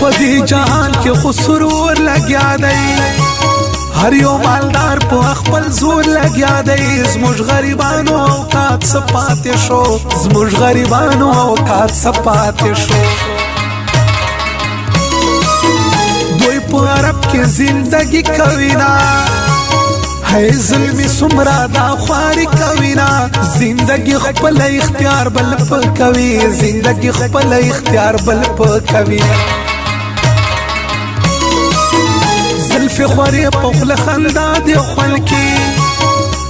پدی جهان کې خو سرور لګیا دی هر یو مالدار په خپل زور لګیا دی زموږ غریبانو اوقات څه پاتې شو زموږ غریبانو اوقات څه پاتې شو دوی په عرب کې زندگی کوي نا ہے ظلمی سمرا دا خواری کوي نا زندگی خپل اختیار بل په کوي زندگی خپل اختیار بل په کوي زلف خوری پخل خندا دی خلکی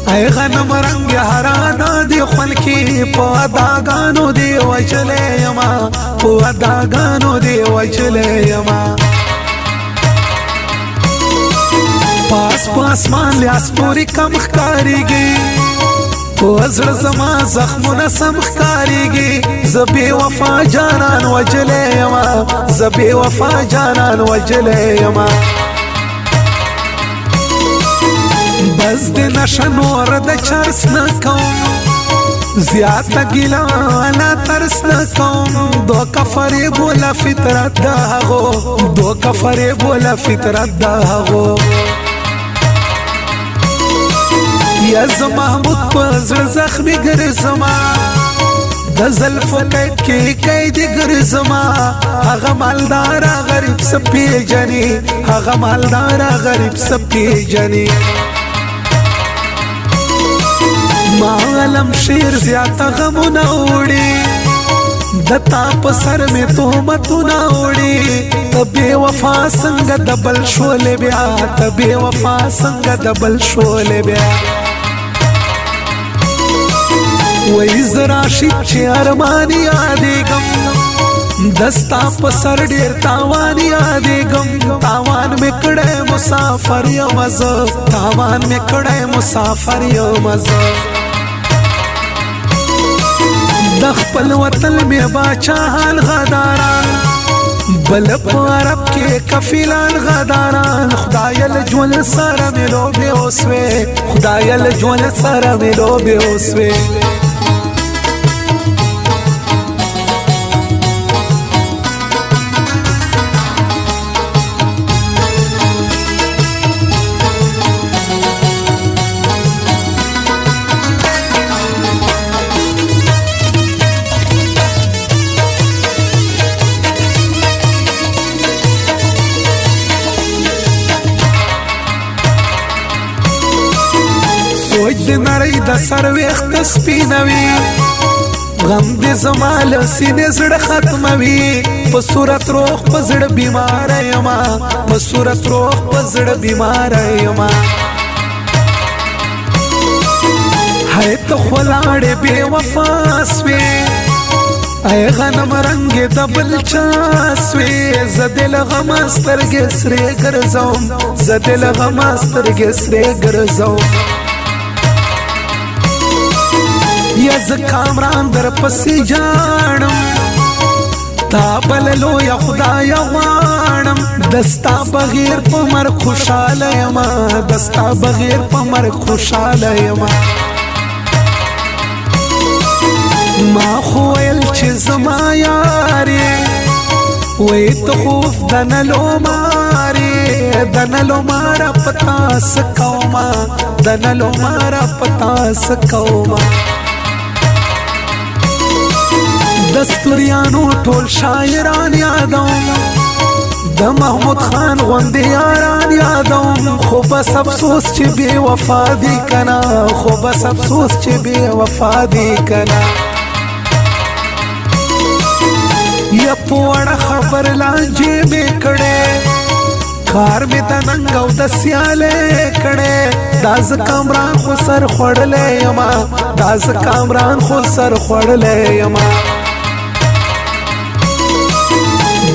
ای غنم رنگ حرانا دی خلکی پا اداگانو دی وجلے یما پا اداگانو دی وجلے یما پاس پاسمان لیاس پوری کم خکاری گی وزر زما زخمون سم خکاری گی زبی وفا جانان وجلے یما زبی وفا جانان وجلے یما بس دی نشا نور دا چرس نکوم زیادتا گیلا والا ترس نکوم دو کفری بولا فطرت دا غو دو کفری بولا فطرت دا غو یا زمحمود پزر زخمی گرزما دا زلفو قید گرزما آغا مالدارا غریب سپی جنی آغا مالدارا غریب سپی جنی ما علم شیر زیادتا غمو نوڑی دتا پسر میں تهمتو نوڑی تبی وفا سنگ دبل شول بیا تبی وفا سنگ دبل شول بیا وی زراشید چی ارمانی آدیگم دستا پسر دیر تاوانی آدیگم تاوان میں کڑے مسافر یومز تاوان میں کڑے مسافر یومز دخپل وطن میں باچاہان غداران بل پارب کے کفیلان غداران خدای لجول سر ملو بے اسوے خدای لجول سر ملو بے اسوے سوچ دی نړۍ د سر ویخت سپینوي غم دی زما له سینې زړه ختموي په صورت روغ په زړه بیماره یما په صورت روغ په زړه بیماره یما هی ته خو لاړې بې وفا سوې ای غنم رنگ د بل چا سوې زه دې له غمه سترګې سرې ګرځوم زه دې له غمه سترګې سرې ګرځوم یا ز کامران در پسی جانم تا بللو یا خدایا غوانم دستا بغیر پا مر خوشحال یما دستا بغیر پا مر خوشحال یما ما خویل چی زما یاری وی تخوف دنلو ماری دنلو مارا پتا سکوما دنلو مارا پتا سکوما دستوریانو ټول شاعران یادوم د محمود خان غوندې یاران یادوم خو بس افسوس چې بې وفا دي کنا خو بس افسوس چې بې وفا دي کنا یا په وړه خبر لانجې مې کړې کار مې د ننګ او د سیالې کړې دا زه کامران خو سر خوړلی یما دا زه کامران خو سر خوړلی یما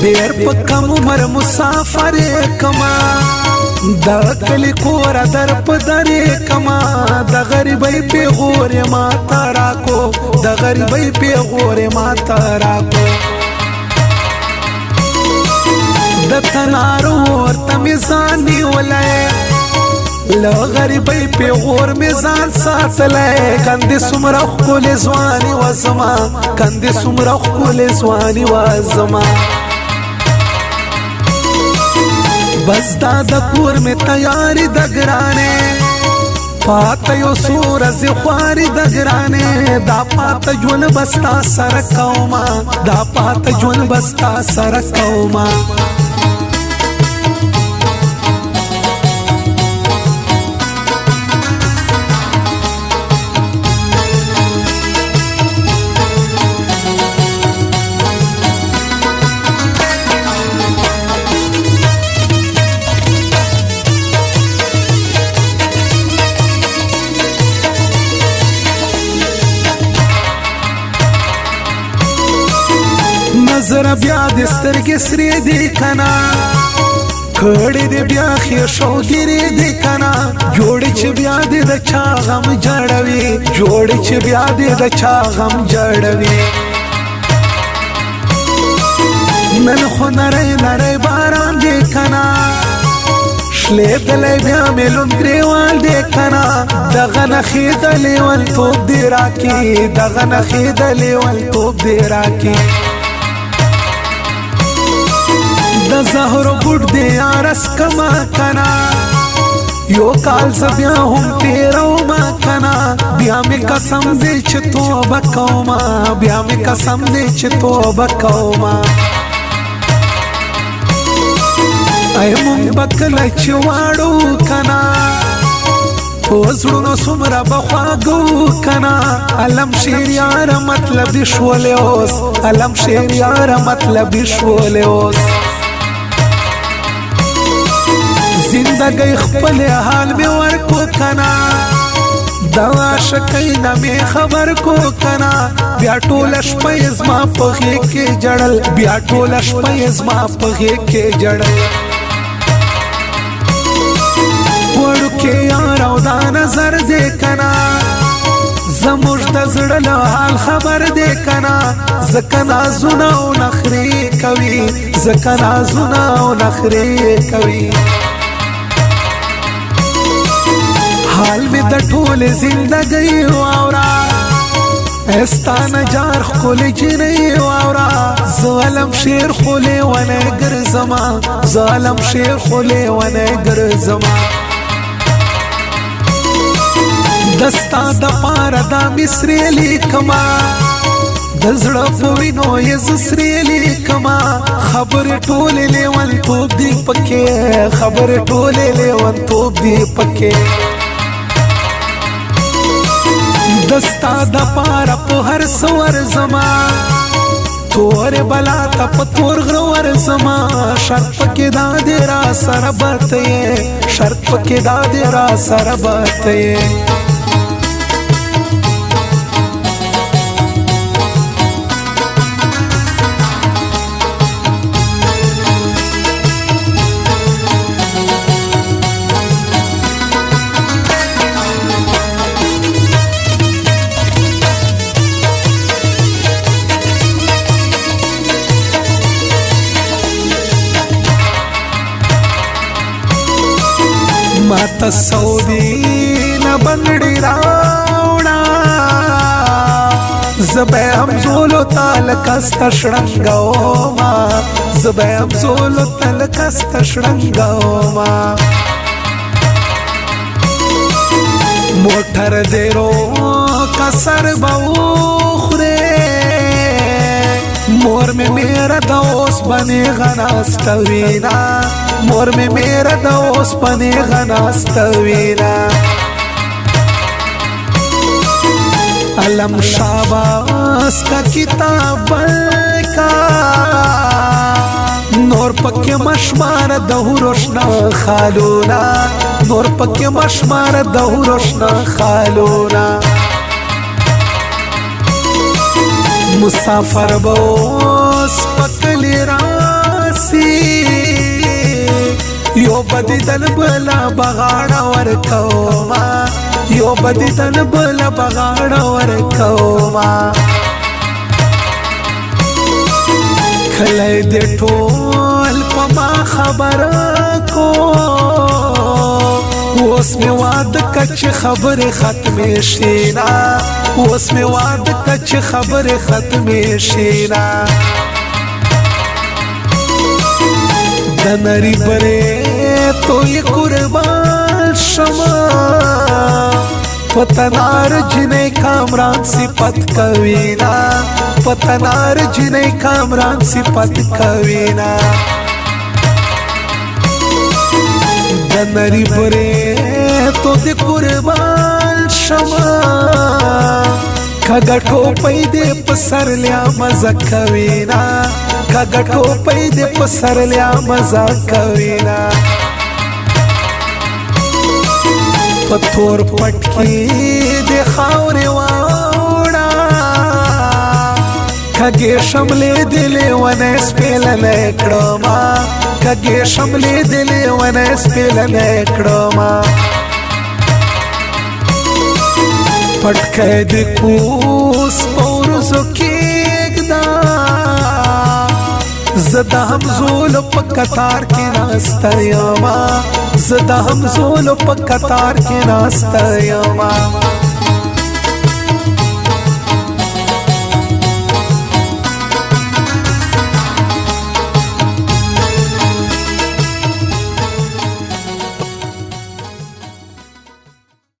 دیر پا کم عمر مسافر کما دا کلی کور در پا در کما دا غریبی پی غور ما تاراکو دا غریبی پی غور ما تاراکو دا تنارو ورطا میزان نیولائے لا غریبی پی غور میزان ساتلائے کندی سمرخ کل زوانی وزما کندی سمرخ کل زوانی وزما بس دا د کور می تیاری د ګرانې پاته یو سور از خواري د ګرانې دا پاته ژوند بستا سره کوما دا پاته ژوند بستا سره کوما نظر بیا د سترګې سرې دی کنا کړي دی بیا خیر شوګری دی کنا جوړ چې بیا د چا غم جړوي جوړ چې بیا د چا غم جړوي نن خو نړۍ نړۍ باران دی کنا شلې دلې بیا ملون گریوال دی کنا دغه نخې د لیوال توپ دی راکی دغه نخې د لیوال توپ دی راکی د زهرو ګډ دی یارس کما کنا یو کال ز بیا هم تیرو ما کنا بیا می قسم دی چې توبه کوما بیا می قسم دی چې توبه کوما ای مونږ بکله چې واړو کنا وزړونو څومره بخواږو کنا علم شیر یاره مطلب شولې اوس علم شیر یاره مطلب شولې اوس زندگی خپل حال می ورکو کنا دا عاشقینا می خبر کو کنا بیا ټول شپه زما په غېږ کې جړل بیا ټول شپه زما په غېږ کې جړل وړوکې یار او دا نظر دی کنا زموږ د زړه له حال خبر دی کنا ځکه نازونه او نخرې کوي ځکه نازونه او نخرې کوي حال می د ټول زندګۍ واورا استان جار خولې جنې واورا ظالم شیر خولې ونه ګرځما ظالم شیر خولې ونه ګرځما دستا د پاره د مصری لیکما د زړه په وینو یې زسری لیکما خبر ټول لیوان توپ دی پکې خبر ټول لیوان توپ دی پکې دستا د پاره په هر سور زما تور بلا ته په تور غرور زما شرط پکې دا دی را سره بته شرط پکې دا دی را سره بته ماتا سعودی نا بنگڑی راوڑا زبے ہم زولو تالکست شرنگاو ما زبے ہم زولو تالکست شرنگاو ما موٹر دیرو کسر باوخرے مور میں میرا دوست بنے غناستوینا مور میں میرا دوست بنے غناستوینا علم شاباس کا کتاب کا نور پکے مشمار دہو روشنا خالونا نور پکے مشمار دہو روشنا خالونا مسافر بوس پکلی راسی یو بدی دل بلا بغاڑا ورکوما یو بدی دل بلا بغاڑا ورکوما کلی دی ټول پما خبر کو اوس می واد کچ خبر ختم شینا اوس می واد کچ خبر ختم شینا د نری بره تو یې قربان شما پتنار جنې کامران صفت کوینا پتنار جنې کامران صفت کوینا د نری برې تو دې قربان شما کګه ټوپۍ دې په سر لیا مزه کوینا کګه ټوپۍ دې په سر لیا مزه کوینا پتور پټکی دې خاورې واوړه کګې شملې دې لیونی سپېللی کړما کګې شملې دې لیونی سپېللی کړما پټکی دې کوس په ورځو کېږده زه د همزولو په کتار کې ناسته یمه زه د همزولو په کتار کې ناسته یمه